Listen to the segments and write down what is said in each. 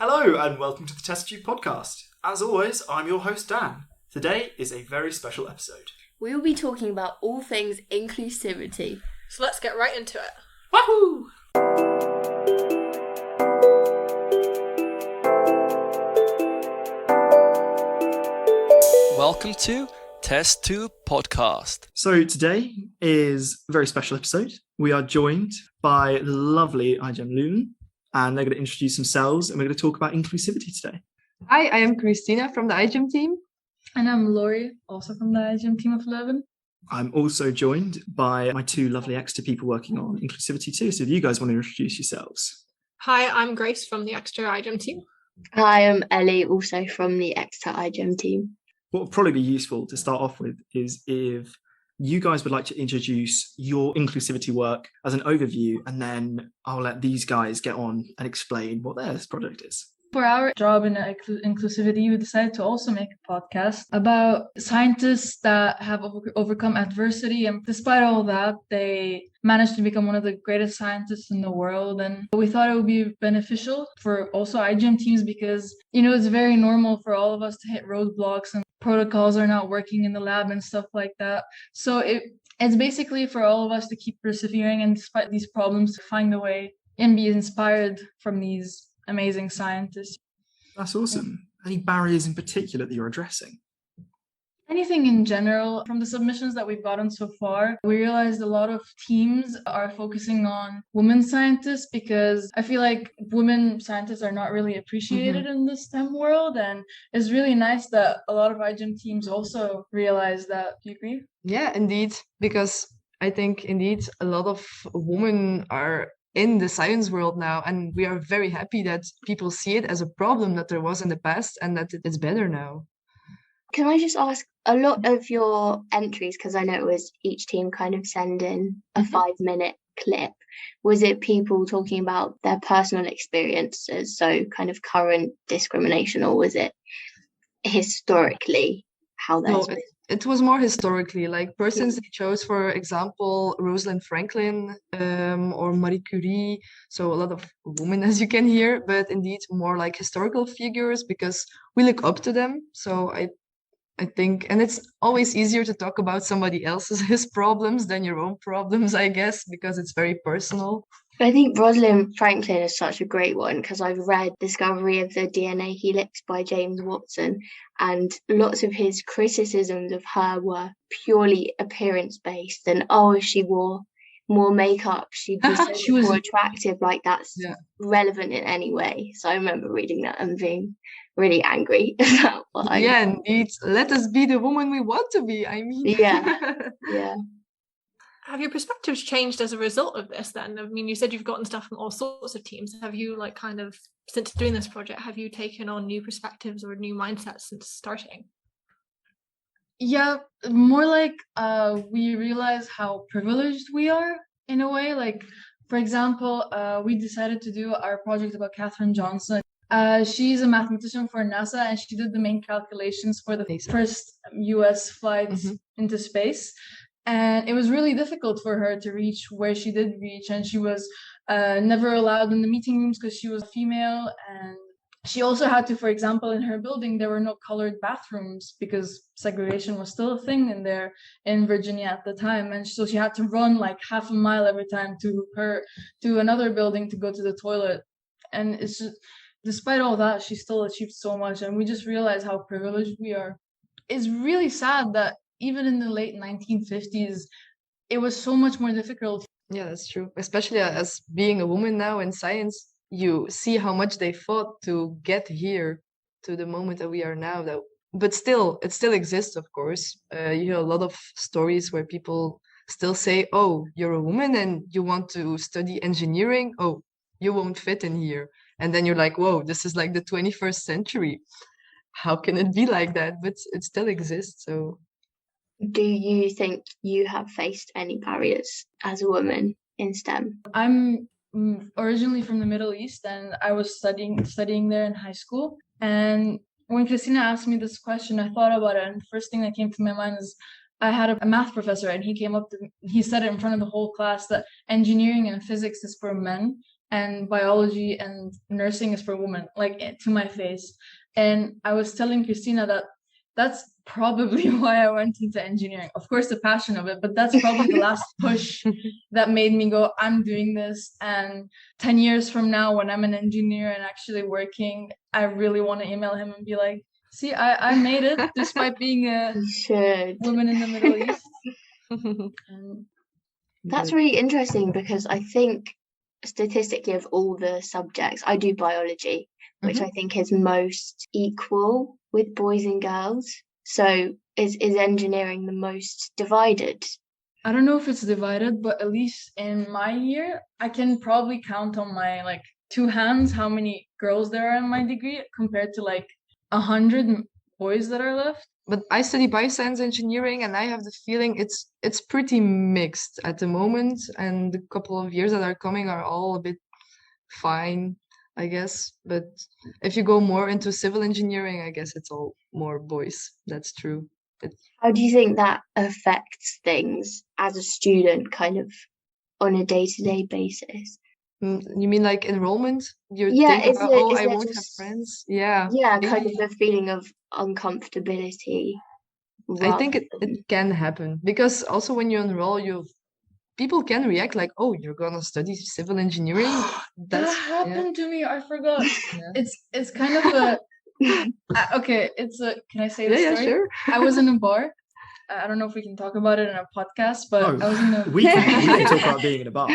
Hello and welcome to the Test Tube podcast. As always, I'm your host Dan. Today is a very special episode. We will be talking about all things inclusivity. So let's get right into it. Wahoo! Welcome to Test Tube podcast. So today is a very special episode. We are joined by the lovely iGEM Leuven, and they're going to introduce themselves and we're going to talk about inclusivity today. Hi, I am Christina from the iGEM team. And I'm Laurie, also from the iGEM team of Leuven. I'm also joined by my two lovely Exeter people working on inclusivity too. So if you guys want to introduce yourselves. Hi, I'm Grace from the Exeter iGEM team. Hi, I'm Ellie, also from the Exeter iGEM team. What would probably be useful to start off with is if you guys would like to introduce your inclusivity work as an overview, and then I'll let these guys get on and explain what their project is. For our job in inclusivity, we decided to also make a podcast about scientists that have overcome adversity. And despite all that, they managed to become one of the greatest scientists in the world. And we thought it would be beneficial for also iGEM teams because, it's very normal for all of us to hit roadblocks and protocols are not working in the lab and stuff like that. So it's basically for all of us to keep persevering and despite these problems to find a way and be inspired from these amazing scientists. That's awesome. Any barriers in particular that you're addressing? Anything in general. From the submissions that we've gotten so far, we realized a lot of teams are focusing on women scientists because I feel like women scientists are not really appreciated in the STEM world, and it's really nice that a lot of iGEM teams also realize that. Do you agree? Yeah, indeed, because I think indeed a lot of women are in the science world now, and we are very happy that people see it as a problem that there was in the past and that it's better now. Can I just ask, a lot of your entries, because I know it was each team kind of send in a 5-minute clip, was it people talking about their personal experiences, so kind of current discrimination, or was it historically how there's been? It was more historically, like persons they chose, for example, Rosalind Franklin or Marie Curie. So a lot of women, as you can hear, but indeed more like historical figures because we look up to them. So I think, and it's always easier to talk about somebody else's problems than your own problems, I guess, because it's very personal. I think Rosalind Franklin is such a great one because I've read Discovery of the DNA Helix by James Watson, and lots of his criticisms of her were purely appearance-based, and if she wore more makeup, she'd be so more attractive, like that's relevant in any way. So I remember reading that and being really angry about what indeed. Let us be the woman we want to be, I mean. Yeah. Have your perspectives changed as a result of this then? I mean, you said you've gotten stuff from all sorts of teams. Have you since doing this project, have you taken on new perspectives or new mindsets since starting? Yeah, more like we realize how privileged we are in a way. Like, for example, we decided to do our project about Katherine Johnson. She's a mathematician for NASA, and she did the main calculations for the first US flight into space. And it was really difficult for her to reach where she did reach, and she was never allowed in the meeting rooms because she was female. And she also had to, for example, in her building, there were no colored bathrooms because segregation was still a thing in Virginia at the time. And so she had to run like half a mile every time to another building to go to the toilet. And it's just, despite all that, she still achieved so much. And we just realized how privileged we are. It's really sad that even in the late 1950s, it was so much more difficult. Yeah, that's true. Especially as being a woman now in science, you see how much they fought to get here to the moment that we are now. But still, it still exists, of course. You hear a lot of stories where people still say, oh, you're a woman and you want to study engineering. Oh, you won't fit in here. And then you're like, whoa, this is like the 21st century. How can it be like that? But it still exists, so... Do you think you have faced any barriers as a woman in STEM? I'm originally from the Middle East, and I was studying there in high school. And when Christina asked me this question, I thought about it, and the first thing that came to my mind is I had a math professor, and he said it in front of the whole class that engineering and physics is for men, and biology and nursing is for women, like to my face. And I was telling Christina that that's probably why I went into engineering. Of course, the passion of it, but that's probably the last push that made me go, I'm doing this. And 10 years from now, when I'm an engineer and actually working, I really want to email him and be like, see, I made it despite being a You should. woman in the Middle East. And That's really interesting because I think statistically of all the subjects, I do biology, which I think is most equal with boys and girls. So is engineering the most divided? I don't know if it's divided, but at least in my year, I can probably count on my like 2 hands how many girls there are in my degree compared to like 100 boys that are left. But I study bioscience engineering, and I have the feeling it's pretty mixed at the moment, and the couple of years that are coming are all a bit fine, I guess. But if you go more into civil engineering, I guess it's all more boys. That's true. How do you think that affects things as a student, kind of on a day-to-day basis? You mean like enrollment? You Yeah, think about, oh, is I there won't have just friends. Yeah, kind of maybe. the feeling of uncomfortability I think rather it than can happen because also when you enroll, people can react like, oh, you're gonna study civil engineering. That Yeah. happened to me. I forgot. Yeah. It's kind of a okay. It's a. Can I say the Yeah, story? sure. I was in a bar. I don't know if we can talk about it in a podcast, but Oh, I was in a. we can talk about being in a bar.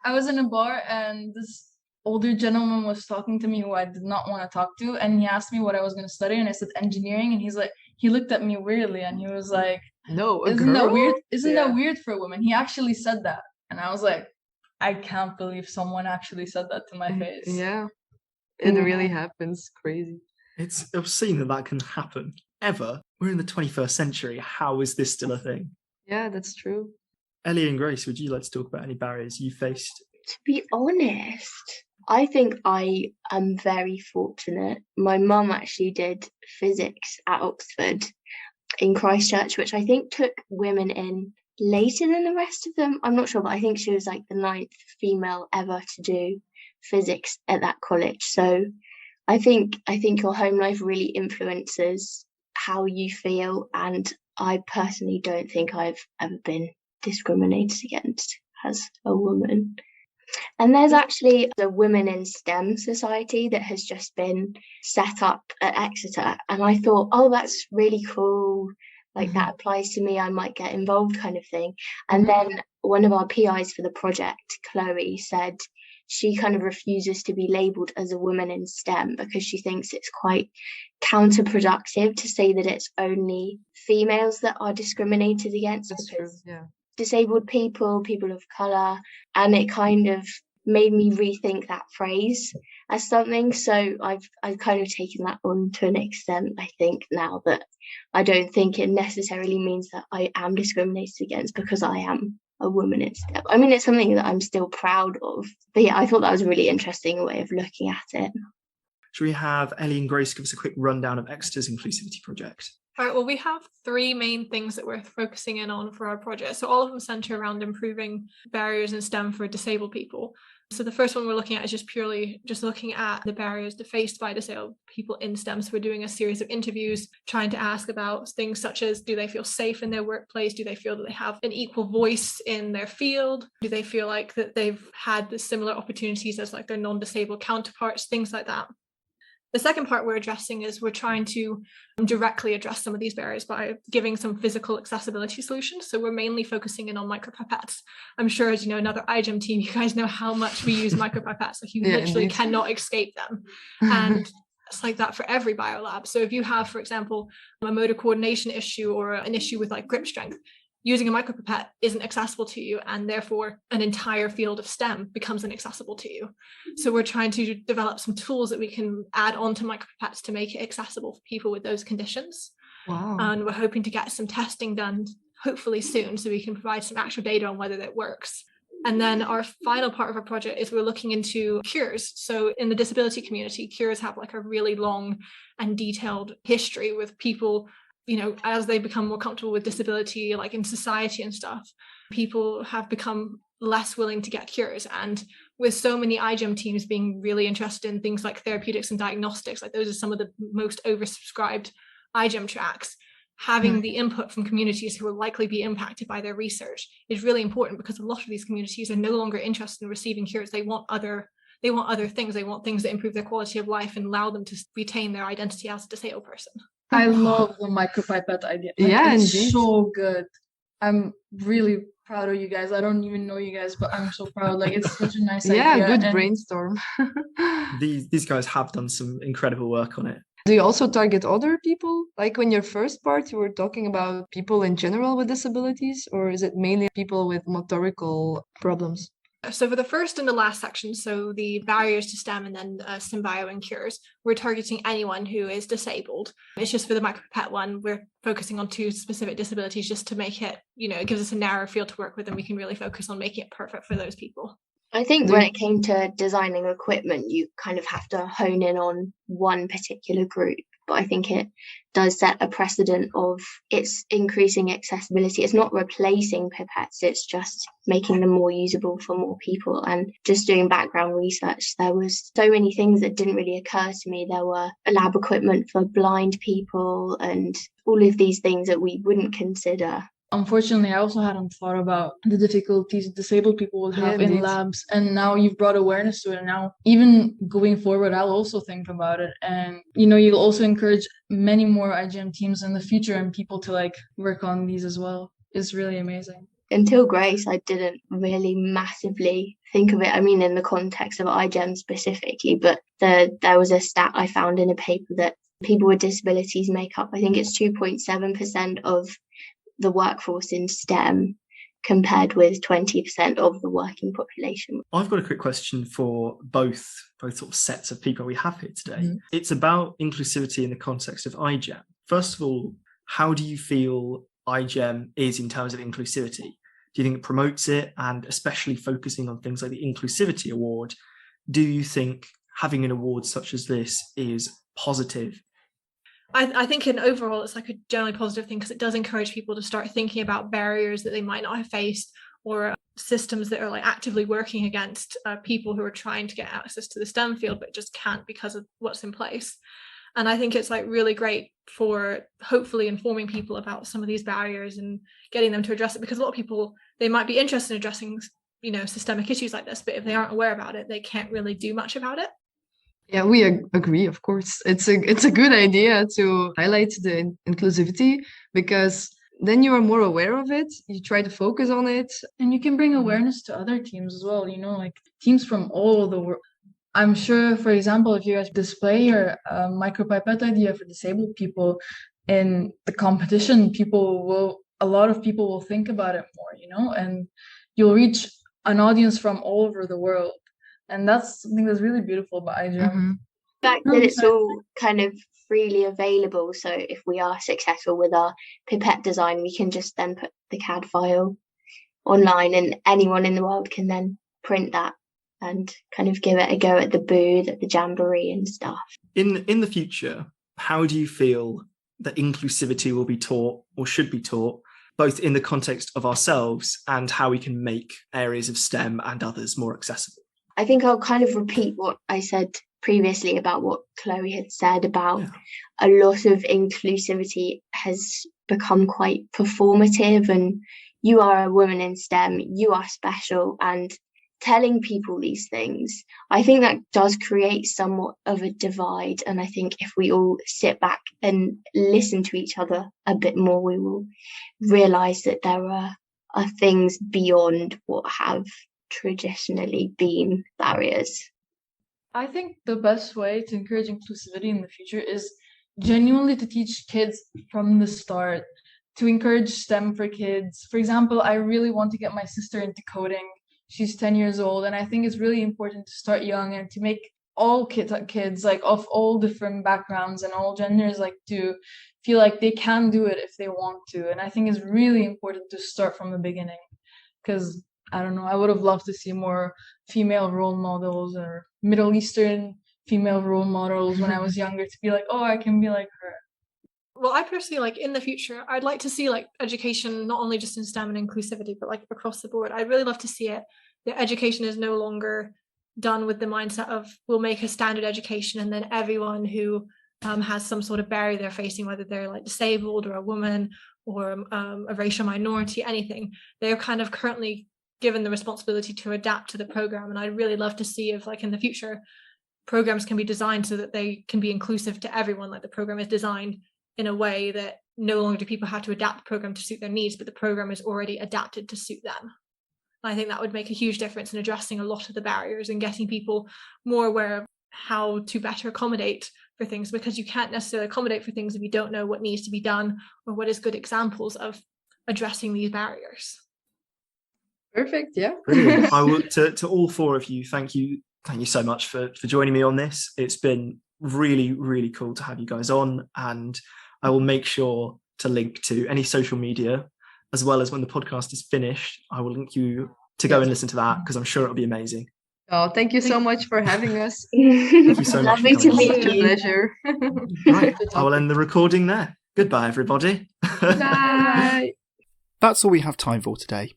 I was in a bar and this older gentleman was talking to me who I did not want to talk to, and he asked me what I was going to study, and I said engineering, and he looked at me weirdly, and he was like, No, a "Isn't that girl? weird? Isn't Yeah. that weird for a woman?" He actually said that, and I was like, I can't believe someone actually said that to my face. Yeah, it really happens. Crazy. It's obscene that can happen ever. We're in the 21st century. How is this still a thing? Yeah, that's true. Ellie and Grace, would you like to talk about any barriers you faced? To be honest, I think I am very fortunate. My mum actually did physics at Oxford in Christchurch, which I think took women in later than the rest of them. I'm not sure, but I think she was like the 9th female ever to do physics at that college. So I think your home life really influences how you feel, and I personally don't think I've ever been discriminated against as a woman. And there's actually a Women in STEM society that has just been set up at Exeter. And I thought, oh, that's really cool. Like that applies to me. I might get involved kind of thing. And then one of our PIs for the project, Chloe, said she kind of refuses to be labelled as a woman in STEM because she thinks it's quite counterproductive to say that it's only females that are discriminated against. That's true. Yeah. Disabled people of colour, and it kind of made me rethink that phrase as something. So I've kind of taken that on to an extent, I think, now that I don't think it necessarily means that I am discriminated against because I am a woman in STEM. I mean, it's something that I'm still proud of. But yeah, I thought that was a really interesting way of looking at it. Should we have Ellie and Grace give us a quick rundown of Exeter's Inclusivity project? All right, well, we have 3 main things that we're focusing in on for our project. So all of them center around improving barriers in STEM for disabled people. So the first one we're looking at is just purely looking at the barriers faced by disabled people in STEM. So we're doing a series of interviews trying to ask about things such as, do they feel safe in their workplace? Do they feel that they have an equal voice in their field? Do they feel like that they've had the similar opportunities as like their non-disabled counterparts? Things like that. The second part we're addressing is we're trying to directly address some of these barriers by giving some physical accessibility solutions. So we're mainly focusing in on micropipettes. I'm sure, as you know, another iGEM team, you guys know how much we use micropipettes. Like you literally cannot escape them. And it's like that for every biolab. So if you have, for example, a motor coordination issue or an issue with like grip strength, using a micropipette isn't accessible to you, and therefore an entire field of STEM becomes inaccessible to you. So we're trying to develop some tools that we can add onto micropipettes to make it accessible for people with those conditions. Wow. And we're hoping to get some testing done hopefully soon so we can provide some actual data on whether that works. And then our final part of our project is we're looking into cures. So in the disability community, cures have like a really long and detailed history with people, you know, as they become more comfortable with disability, like in society and stuff, people have become less willing to get cures. And with so many iGEM teams being really interested in things like therapeutics and diagnostics, like those are some of the most oversubscribed iGEM tracks, having the input from communities who will likely be impacted by their research is really important, because a lot of these communities are no longer interested in receiving cures. They want other things. They want things that improve their quality of life and allow them to retain their identity as a disabled person. I love the micropipette idea. Yeah, it's indeed. so good. I'm really proud of you guys. I don't even know you guys, but I'm so proud. Like, it's such a nice idea. Yeah, good and brainstorm. These guys have done some incredible work on it. Do you also target other people? Like when your first part, you were talking about people in general with disabilities, or is it mainly people with motorical problems? So for the first and the last section, so the barriers to STEM and then Symbio and cures, we're targeting anyone who is disabled. It's just for the micropipette one, we're focusing on 2 specific disabilities just to make it, it gives us a narrow field to work with, and we can really focus on making it perfect for those people. I think when it came to designing equipment, you kind of have to hone in on one particular group. But I think it does set a precedent of it's increasing accessibility. It's not replacing pipettes, it's just making them more usable for more people. And just doing background research, there was so many things that didn't really occur to me. There were lab equipment for blind people and all of these things that we wouldn't consider. Unfortunately, I also hadn't thought about the difficulties disabled people will have in indeed. labs. And now you've brought awareness to it. And now, even going forward, I'll also think about it. And, you'll also encourage many more iGEM teams in the future and people to work on these as well. It's really amazing. Until Grace, I didn't really massively think of it. I mean, in the context of iGEM specifically, but there was a stat I found in a paper that people with disabilities make up, I think it's 2.7% of the workforce in STEM, compared with 20% of the working population. I've got a quick question for both sort of sets of people we have here today. Mm-hmm. It's about inclusivity in the context of iGEM. First of all, how do you feel iGEM is in terms of inclusivity? Do you think it promotes it? And especially focusing on things like the Inclusivity Award, do you think having an award such as this is positive? I think in overall it's like a generally positive thing, because it does encourage people to start thinking about barriers that they might not have faced, or systems that are actively working against people who are trying to get access to the STEM field but just can't because of what's in place. And I think it's really great for hopefully informing people about some of these barriers and getting them to address it, because a lot of people, they might be interested in addressing systemic issues like this, but if they aren't aware about it, they can't really do much about it. Yeah, we agree, of course. It's a good idea to highlight the inclusivity, because then you are more aware of it, you try to focus on it. And you can bring awareness to other teams as well, teams from all over the world. I'm sure, for example, if you guys display your micropipette idea for disabled people in the competition, a lot of people will think about it more, and you'll reach an audience from all over the world. And that's something that's really beautiful about iGEM. Mm-hmm. The fact that it's all kind of freely available, so if we are successful with our pipette design, we can just then put the CAD file online and anyone in the world can then print that and kind of give it a go at the booth, at the jamboree and stuff. In the future, how do you feel that inclusivity will be taught or should be taught, both in the context of ourselves and how we can make areas of STEM and others more accessible? I think I'll kind of repeat what I said previously about what Chloe had said about a lot of inclusivity has become quite performative, and you are a woman in STEM, you are special, and telling people these things, I think that does create somewhat of a divide. And I think if we all sit back and listen to each other a bit more, we will realise that there are things beyond what have traditionally been barriers. I think the best way to encourage inclusivity in the future is genuinely to teach kids from the start, to encourage STEM for kids. For example, I really want to get my sister into coding. She's 10 years old, and I think it's really important to start young and to make all kids of all different backgrounds and all genders to feel like they can do it if they want to. And I think it's really important to start from the beginning, because I don't know, I would have loved to see more female role models or Middle Eastern female role models when I was younger, to be like, oh, I can be like her. Well, I personally, like, in the future, I'd like to see like education not only just in STEM and inclusivity, but like across the board. I'd really love to see it that education is no longer done with the mindset of we'll make a standard education and then everyone who has some sort of barrier they're facing, whether they're like disabled or a woman or a racial minority, anything, they're kind of currently given the responsibility to adapt to the program. And I'd really love to see if, like, in the future, programs can be designed so that they can be inclusive to everyone. Like, the program is designed in a way that no longer do people have to adapt the program to suit their needs, but the program is already adapted to suit them. I think that would make a huge difference in addressing a lot of the barriers and getting people more aware of how to better accommodate for things, because you can't necessarily accommodate for things if you don't know what needs to be done or what is good examples of addressing these barriers. Perfect. Yeah. Brilliant. I will, to all four of you, thank you so much for joining me on this. It's been really, really cool to have you guys on, and I will make sure to link to any social media, as well as when the podcast is finished, I will link you to go and listen to that, because I'm sure it'll be amazing. Oh, thank you so much for having us. Thank you so much for Lovely to coming on. meet Such a you. pleasure. Right, I will end the recording there. Goodbye, everybody. Bye. That's all we have time for today.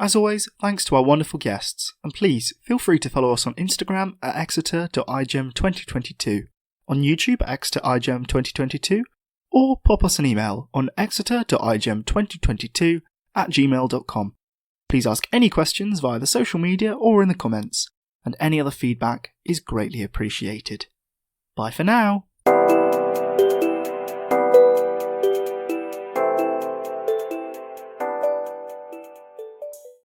As always, thanks to our wonderful guests, and please feel free to follow us on Instagram at exeter.igem2022, on YouTube at exeter.igem2022, or pop us an email on exeter.igem2022@gmail.com. Please ask any questions via the social media or in the comments, and any other feedback is greatly appreciated. Bye for now.